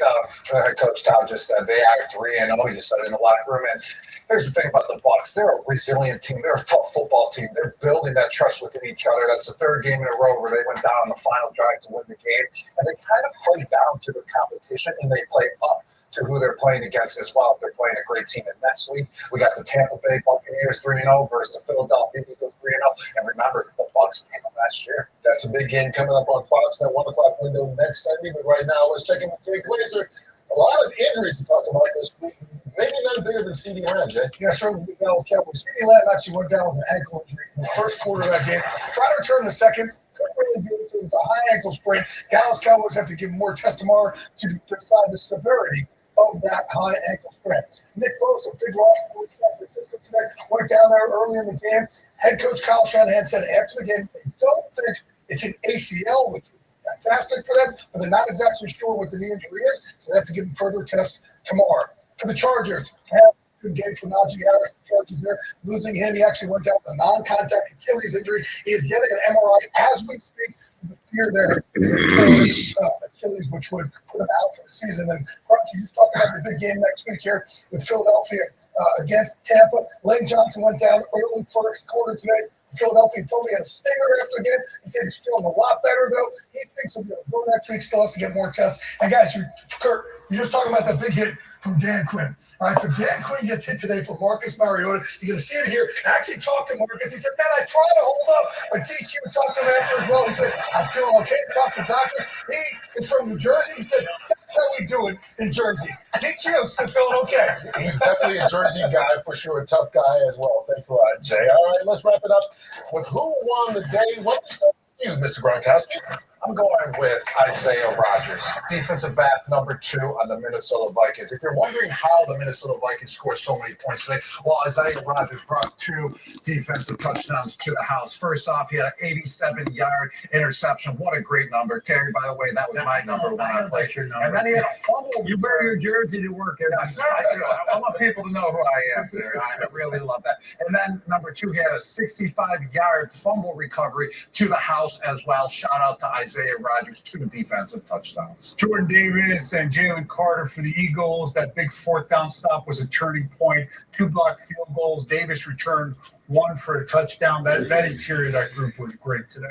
Coach Todd just said, they are 3-0. You said it in the locker room. And here's the thing about the Bucs: they're a resilient team. They're a tough football team. They're building that trust within each other. That's the 3rd game in a row where they went down on the final drive to win the game, and they kind of play down to the competition, and they play up to who they're playing against as well. They're playing a great team. And next week, we got the Tampa Bay Buccaneers 3-0 versus the Philadelphia Eagles 3-0. And remember, the Bucs beat them last year. That's a big game coming up on Fox, that 1 o'clock window next Sunday. But right now, let's check in with Jay Glazer. A lot of injuries to talk about this week. Maybe none bigger than C.D. Lamb, Jay. Yeah, certainly the Dallas Cowboys. C.D. Lamb actually went down with an ankle injury in the first quarter of that game. Tried to return in the second. Couldn't really do it. So it was a high ankle sprain. Dallas Cowboys have to give more tests tomorrow to decide the severity of that high ankle sprain. Nick Bosa, big loss for San Francisco today. Went down there early in the game. Head coach Kyle Shanahan said after the game they don't think it's an ACL, which is fantastic for them, but they're not exactly sure what the knee injury is, so they have to give him further tests tomorrow. For the Chargers, good game for Najee Harris. The Chargers there losing him. He actually went down with a non-contact Achilles injury. He is getting an MRI as we speak. The fear there is a torn Achilles, which would put him out for the season. And you just talked about the big game next week here with Philadelphia against Tampa. Lane Johnson went down early first quarter today. Philadelphia told me he had a stinger after the game. He said he's feeling a lot better, though. He thinks he'll be able to go next week. Still has to get more tests. And, guys, Kurt, you're just talking about that big hit from Dan Quinn. All right, so Dan Quinn gets hit today for Marcus Mariota. You're going to see it here. I actually talked to Marcus. He said, man, I tried to hold up. But TQ talked to him after as well. He said, I'm feeling okay. Talked to doctors. He is from New Jersey. He said, that's how we do it in Jersey. TQ still feeling okay. He's definitely a Jersey guy for sure. A tough guy as well. Thanks a lot, Jay. All right, let's wrap it up with who won the day. What is you, Mr. Gronkowski? I'm going with Isaiah Rodgers, defensive back number 2 on the Minnesota Vikings. If you're wondering how the Minnesota Vikings scored so many points today, well, Isaiah Rodgers brought 2 defensive touchdowns to the house. First off, he had an 87-yard interception. What a great number. Terry, by the way, that was my number when I played. And then he had a fumble. You wear your jersey to work every Yes, I do. I want people to know who I am, Terry. I really love that. And then number 2, he had a 65-yard fumble recovery to the house as well. Shout out to Isaiah Rodgers, 2 defensive touchdowns. Jordan Davis and Jalen Carter for the Eagles. That big 4th down stop was a turning point. 2 blocked field goals. Davis returned 1 for a touchdown. That interior of that group was great today.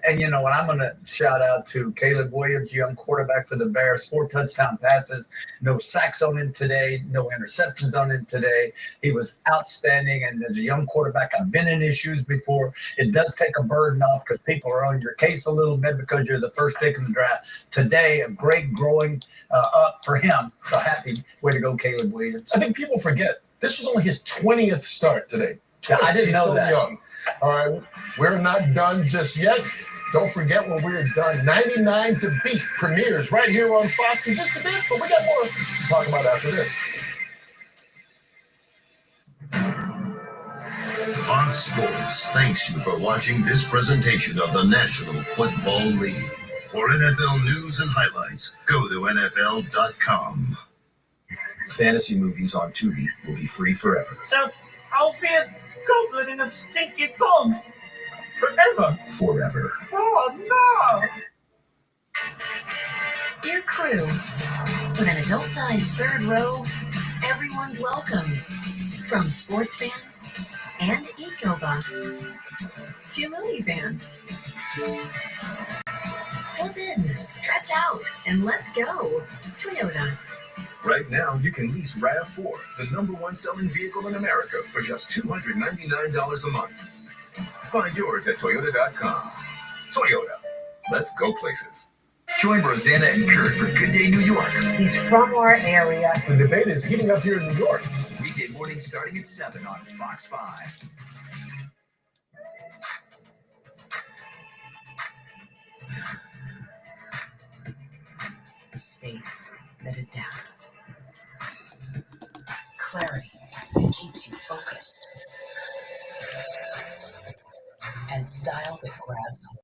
And you know what? I'm going to shout out to Caleb Williams, young quarterback for the Bears. 4 touchdown passes, no sacks on him today, no interceptions on him today. He was outstanding. And as a young quarterback, I've been in his shoes before. It does take a burden off because people are on your case a little bit because you're the first pick in the draft. Today, a great growing up for him. So happy. Way to go, Caleb Williams. I think people forget this was only his 20th start today. Yeah, I didn't know that. Young. All right, we're not done just yet. Don't forget when we're done. 99 to Beat premieres right here on Fox in just a bit, but we got more to talk about after this. Fox Sports thanks you for watching this presentation of the National Football League. For NFL news and highlights, go to NFL.com. Fantasy movies on Tubi will be free forever. So I'll be a goblin in a stinky pond forever. Forever. Oh no! Dear crew, with an adult-sized third row, everyone's welcome. From sports fans and eco-buffs to movie fans. Slip in, stretch out, and let's go. Toyota. Right now, you can lease RAV4, the #1 selling vehicle in America, for just $299 a month. Find yours at Toyota.com. Toyota. Let's go places. Join Rosanna and Kurt for Good Day New York. He's from our area. The debate is heating up here in New York. Weekday mornings starting at 7 on Fox 5. A space that adapts. Clarity that keeps you focused. And style that grabs hold.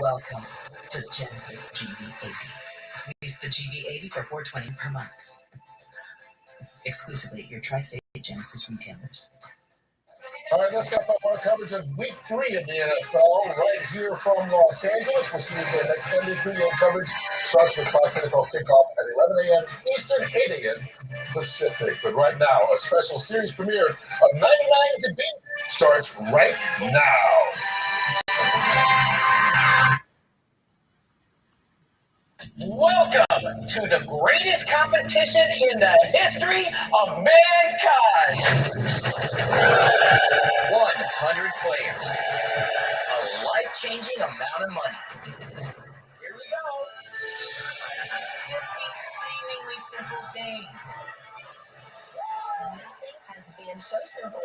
Welcome to Genesis GB80. Lease the GB80 for $420 per month. Exclusively at your tri-state Genesis retailers. All right, let's get our coverage of Week 3 of the NFL right here from Los Angeles. We'll see you again next Sunday. Pre-game coverage starts with Fox NFL kickoff at 11 a.m. Eastern, 8 a.m. Pacific. But right now, a special series premiere of 99 to Beat starts right now. Welcome to the greatest competition in the history of mankind. 100 players. A life-changing amount of money. Here we go. 50 seemingly simple things. Nothing has been so simple,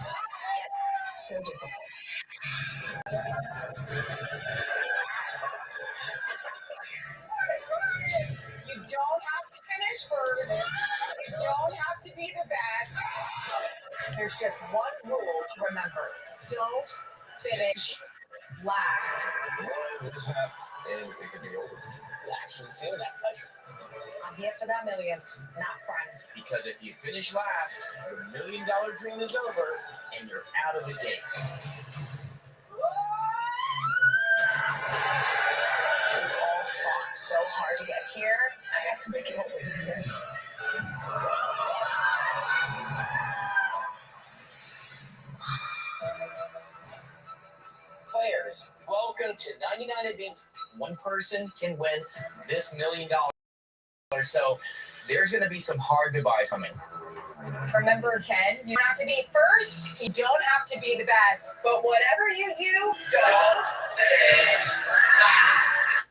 yet so difficult. You don't have to finish first. You don't have to be the best. There's just one rule to remember. Don't finish last. This happens, and it can be over. You actually feel that pleasure. I'm here for that million, not friends. Because if you finish last, your $1 million dream is over and you're out of the game. We've all fought so hard to get here. I have to make it all the way to the end. Players, welcome to 99 Events. One person can win this $1 million. So there's going to be some hard goodbyes coming. Remember, Ken, you don't have to be first. You don't have to be the best. But whatever you do, don't finish last.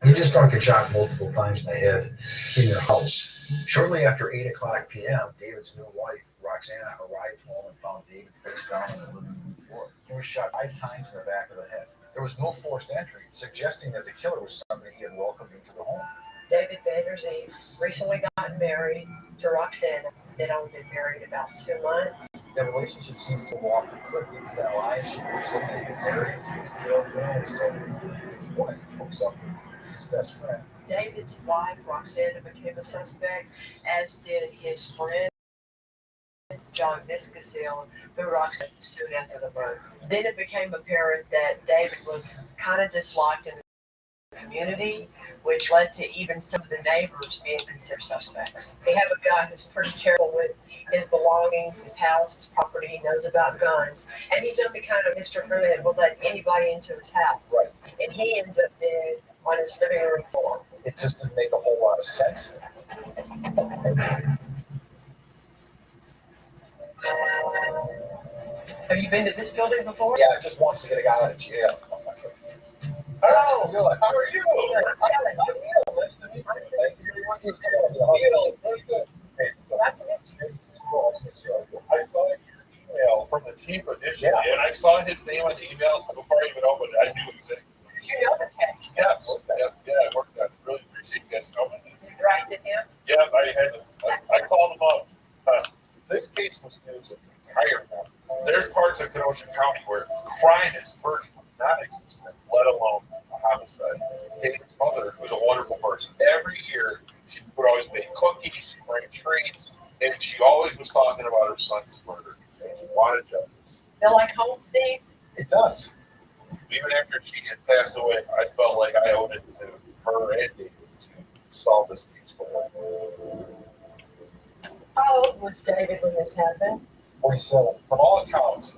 You just got shot multiple times in the head in your house. Shortly after 8:00 p.m., David's new wife, Roxana, arrived home and found David face down on the living room floor. He was shot 5 times in the back of the head. There was no forced entry, suggesting that the killer was somebody he had welcomed into the home. David Vanderzee recently got married to Roxana. They'd only been married about 2 months. Their relationship seems to have often quickly that lie. She believes that they get married and gets killed. So his wife hooks up with his best friend. David's wife, Roxana, became a suspect, as did his friend, John Viscasil, who Roxana soon after the murder. Then it became apparent that David was kind of disliked in the community, which led to even some of the neighbors being considered suspects. We have a guy who's pretty careful with his belongings, his house, his property. He knows about guns, and he's not the kind of Mr. Who that will let anybody into his house. Right. And he ends up dead on his living room floor. It just didn't make a whole lot of sense. Have you been to this building before? Yeah, just wants to get a guy out of jail. Hello, Good. how are you? Nice to meet you. I saw your email from the chief initially, and I saw his name on the email before I even opened it. I knew it was it. You know the case. Yes, yeah, I worked on it. Really appreciate you guys coming. You drafted him? Yeah, I called him up. This case was news of the entire town. There's parts of Kenosha County where crime is virtually non-existent, let alone a homicide. David's mother was a wonderful person. Every year, she would always make cookies, she'd bring treats, and she always was talking about her son's murder. And she wanted justice. Feel like home, Steve? It does. Even after she had passed away, I felt like I owed it to her and David to solve this case for her. How old was David when this happened? 47. From all accounts,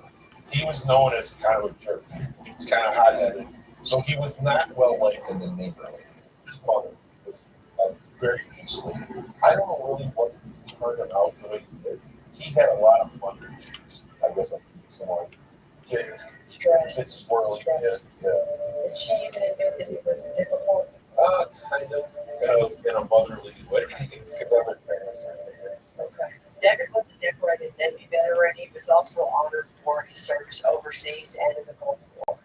he was known as kind of a jerk. He was kind of hot-headed. So he was not well-liked in the neighborhood. His mother was very easily. I don't know really what turned him out the way he did. He had a lot of mother issues. I guess I could use someone. Stress. It's swirling. Yeah. Did she even admit that it was difficult? Kind of in a motherly way. Okay. David was a decorated Navy veteran. He was also honored for his service overseas and in the Gulf War.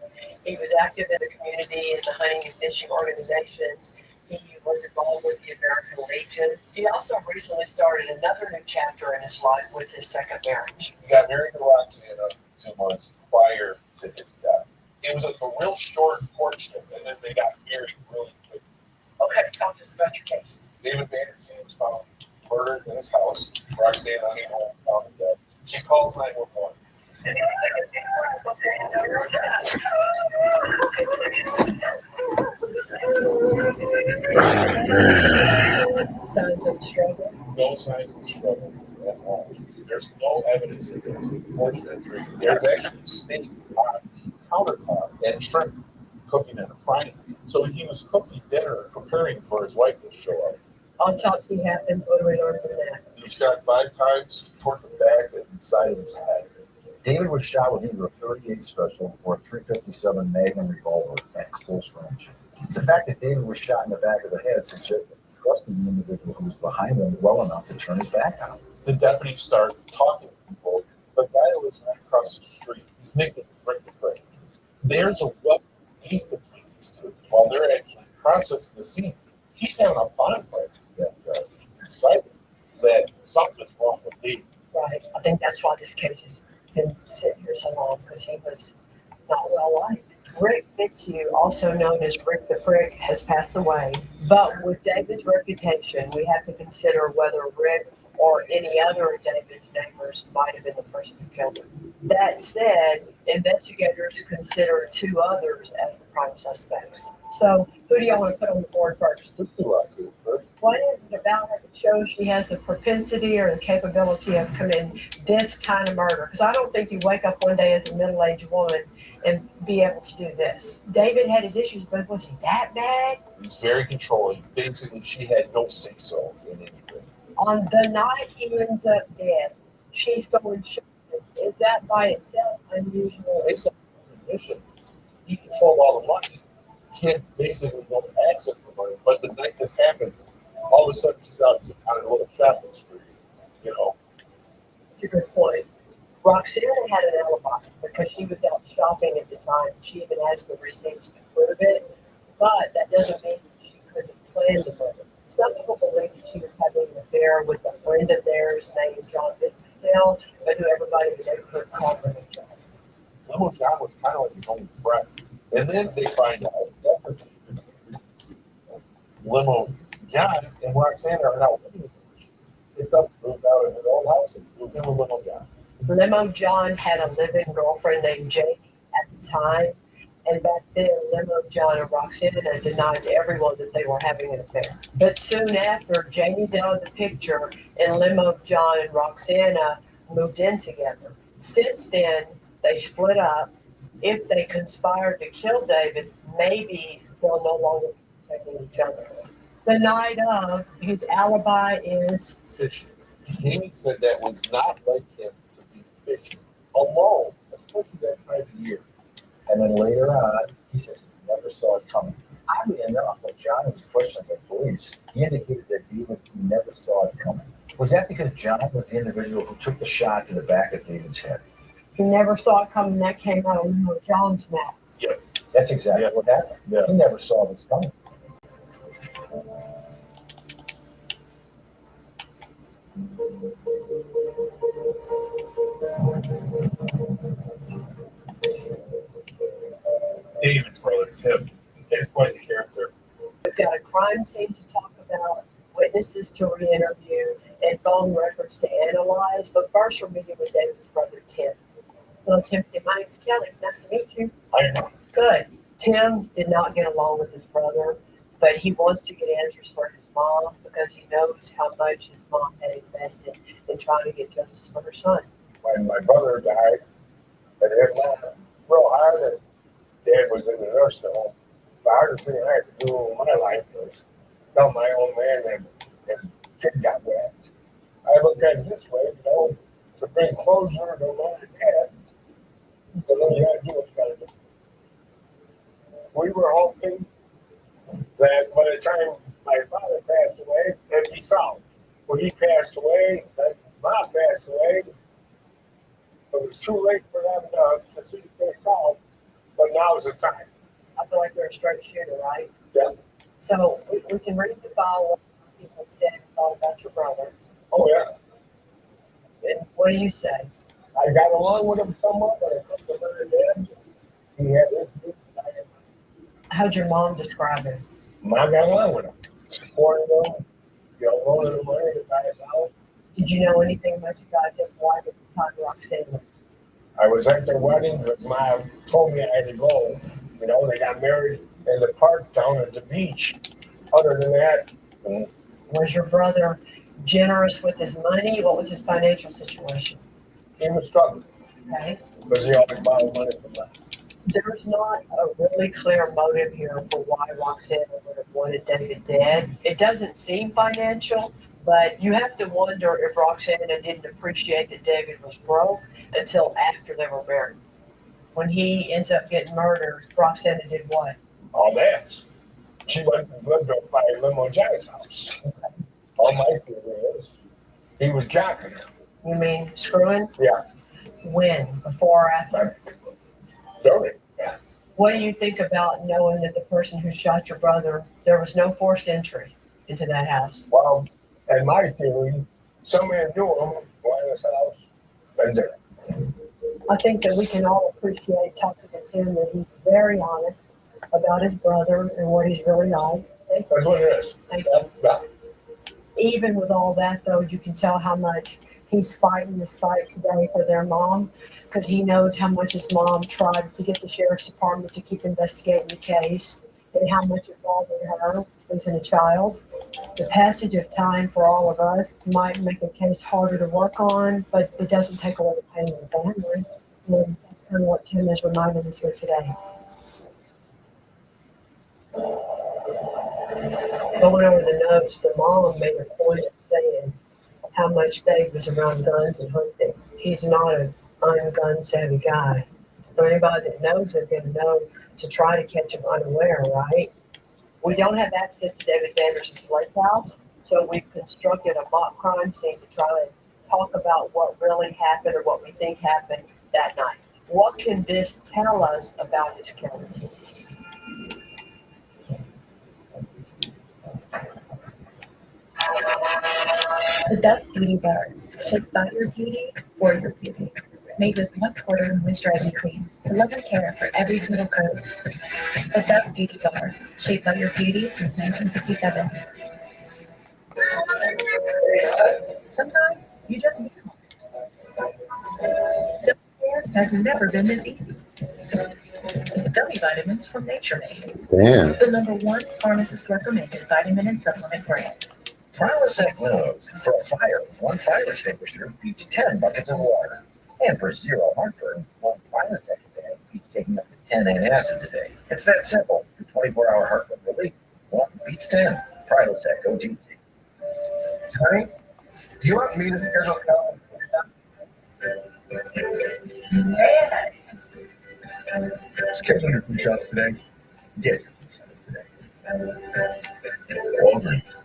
He was active in the community and the hunting and fishing organizations. He was involved with the American Legion. He also recently started another new chapter in his life with his second marriage. He got married to Roxana 2 months prior to his death. It was like a real short courtship, and then they got married really quickly. Okay, talk to us about your case. David Vanderzee was found murdered in his house. Roxana came home, found him dead. She calls 911. Signs of struggle? No signs of struggle at all. There's no evidence of forced entry. There's actually steak on the countertop and shrimp cooking in a frying pan. So he was cooking dinner, preparing for his wife to show up. Autopsy happens. What do we learn from that? He was shot 5 times towards the back and side of his head. David was shot with either a .38 special or a .357 Magnum revolver at close range. The fact that David was shot in the back of the head suggests that trusted the individual who was behind him well enough to turn his back on him. The deputies start talking to people. The guy who was right across the street, his nickname is Rick the Prick. There's a weapon beef between these two while they're actually processing the scene. He's having a bonfire. He's excited that something's wrong with Dave. Right. I think that's why this case has been sitting here so long, because he was not well liked. Rick Fitzhugh, also known as Rick the Prick, has passed away. But with David's reputation, we have to consider whether Rick or any other of David's neighbors might have been the person who killed him. That said, investigators consider two others as the prime suspects. So, who do y'all want to put on the board first? Let's do Roxy first. What is it about her that shows she has the propensity or the capability of committing this kind of murder? Because I don't think you wake up one day as a middle-aged woman and be able to do this. David had his issues, but was he that bad? He's very controlling. Basically, she had no say-so in anything. On the night he ends up dead, she's going shopping. Is that by itself unusual? It's a condition. He controlled all the money. Kid basically don't access the money. But the night this happens, all of a sudden she's out on a little shopping spree. That's a good point. Roxanna had an alibi because she was out shopping at the time. She even has the receipts to prove it. But that doesn't mean that she couldn't plan the murder. Some people believe that she was having an affair with a friend of theirs named John Viscasel, but who everybody in the neighborhood called him John. Limo John was kind of like his own friend. And then they find out that Limo John and Roxanna are now living together. They moved out of their old house and moved in with Limo John. Limo John had a living girlfriend named Jamie at the time. And back then, Limo John and Roxanna denied to everyone that they were having an affair. But soon after, Jamie's out of the picture, and Limo John and Roxanna moved in together. Since then, they split up. If they conspired to kill David, maybe they'll no longer be protecting each other. The night of, his alibi is fishing. Jamie said that was not like him to be fishing alone, especially that time of year. And then later on, he says he never saw it coming. Oddly enough, when John was questioned by police, he indicated that David never saw it coming. Was that because John was the individual who took the shot to the back of David's head? he never saw it coming. That came out of Limo John's mouth. Yep. That's exactly what happened. Yeah. He never saw this coming. David's brother, Tim. This guy's quite the character. We've got a crime scene to talk about, witnesses to re-interview, and phone records to analyze. But first, we're meeting with David's brother, Tim. Hello, Timothy. My name's Kelly. Nice to meet you. I know. Good. Tim did not get along with his brother, but he wants to get answers for his mom because he knows how much his mom had invested in trying to get justice for her son. When my brother died, it hit mom real hard, and Dad was in the nursing home. The hardest thing I had to do in my life was tell my old man that kid got whacked. I look at it this way, to bring closure to mom and dad. So then you gotta do what you gotta do. We were hoping that by the time my father passed away, it'd be solved. When he passed away, then mom passed away. It was too late for them to see if they solved, but now's the time. I feel like they're a straight shooter, right? Yeah. So we can read the file what people said and thought about your brother. Oh, yeah. And what do you say? I got along with him somewhat, but I took the murder dad. He had his group, and I had mine. How'd your mom describe him? Mom got along with him. Supported him, loaning him money to buy his house. Did you know anything much about his wife at the time, Roxanne? I was at their wedding, but Mom told me I had to go. They got married in the park down at the beach. Other than that, Was your brother generous with his money? What was his financial situation? he was struggling Okay. because he always borrowed money from Mom. There's not a really clear motive here for why Roxanne would have wanted David dead. It doesn't seem financial, but you have to wonder if Roxanne didn't appreciate that David was broke until after they were married. When he ends up getting murdered, Roxanne did what? All that. She went and lived up by Limo Jack's house. All my theory is he was jacking her. You mean screwing? Yeah. When? Before or after? During. Yeah. What do you think about knowing that the person who shot your brother, there was no forced entry into that house? Well, in my theory, somebody knew him by his house and there. I think that we can all appreciate talking to Tim that he's very honest about his brother and what he's really like. That's what it is. Thank you. Yeah. Even with all that, though, you can tell how much he's fighting this fight today for their mom, because he knows how much his mom tried to get the sheriff's department to keep investigating the case and how much it bothered her losing a child. The passage of time for all of us might make a case harder to work on, but it doesn't take away the pain of the family. And that's kind of what Tim is reminding us here today. Going over the notes, the mom made a point of saying how much Dave was around guns and hunting. He's not a gun savvy guy. So anybody that knows him can know to try to catch him unaware, right? We don't have access to David Vanderson's lake house, so we've constructed a mock crime scene to try to talk about what really happened or what we think happened that night. What can this tell us about his killer? The Dove Beauty Bar. Shaped by your beauty for your beauty. Made with 1/4 moisturizing cream to love and care for every single curve. The Dove Beauty Bar. Shaped by your beauty since 1957. Sometimes you just need one. Self-care has never been this easy. Dummy vitamins from Nature Made. Damn. The #1 pharmacist recommended vitamin and supplement brand. Prilosec knows for a fire, 1 fire extinguisher beats 10 buckets of water. And for 0 heartburn, 1 Prilosec a day beats taking up to 10 antacids a day. It's that simple. For 24-hour heartburn relief, 1 beats 10. Prilosec OTC. Honey, do you want me to schedule Schedule your flu shots today. Get your flu shots today. Walgreens.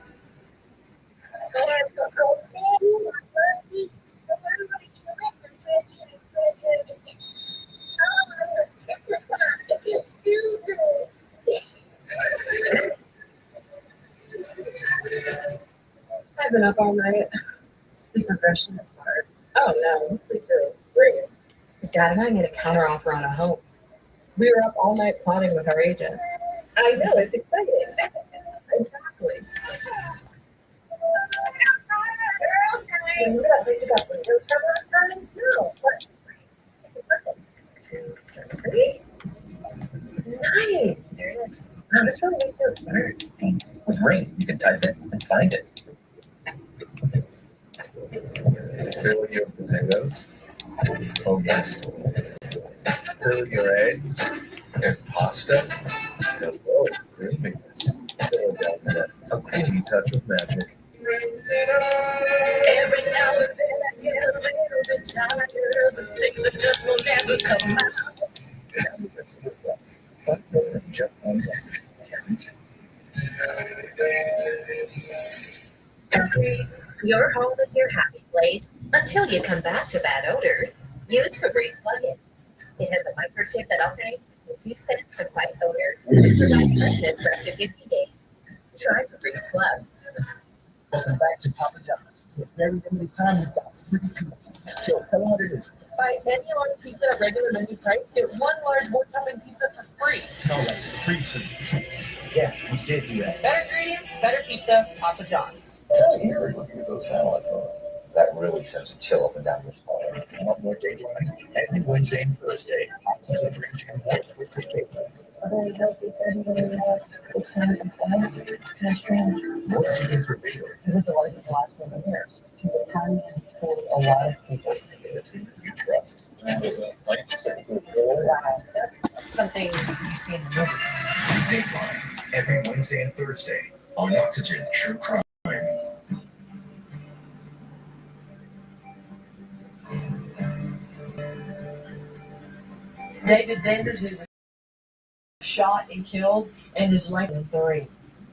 I've been up all night. Sleep regression is hard. Oh no, you sleep through. Great. Dad and I made a counter offer on a home. We were up all night plotting with our agent. I know, it's exciting. Exactly. Remember that place you got windows from last time? No, what? 2, 3. Nice. There it is. No, this really makes you excited. Thanks. With Ring, you can type it and find it. Fill your potatoes. Oh, yes. Fill your eggs and pasta. Hello, creaminess. Philadelphia, a creamy touch of magic. Every now and then I get a little bit tired. The sticks of dust will never come Febreze, your home is your happy place until you come back to bad odors. Use Febreze plug-in. It has a microchip that alternates between 2 scents for quiet odors and provides freshness for up to 50 days. Try Febreze Plug. Welcome back to Papa John's. For a very limited time, you've got free pizza. So tell them what it is. Buy any large pizza at regular menu price, get 1 large wood topping pizza for free. No, like free food. Yeah, we did do that. Better ingredients, better pizza, Papa John's. Oh, here, looking at those satellite photos. That really sends a chill up and down your spine. Want more daylight? Every Wednesday and Thursday, oxygen drinks and more twisted cases. A very healthy 30-day good friends and family. Pedestrian. More seasons for video. This is the life of the last 7 years. She's a kind and for a lot of people. A team you trust. That's something you see in the movies. Dateline, every Wednesday and Thursday on Oxygen True Crime. David Vanderson shot and killed, and his life in 3.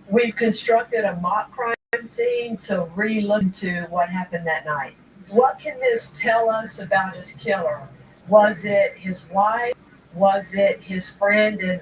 We've constructed a mock crime scene to re-look into what happened that night. What can this tell us about his killer? Was it his wife? Was it his friend and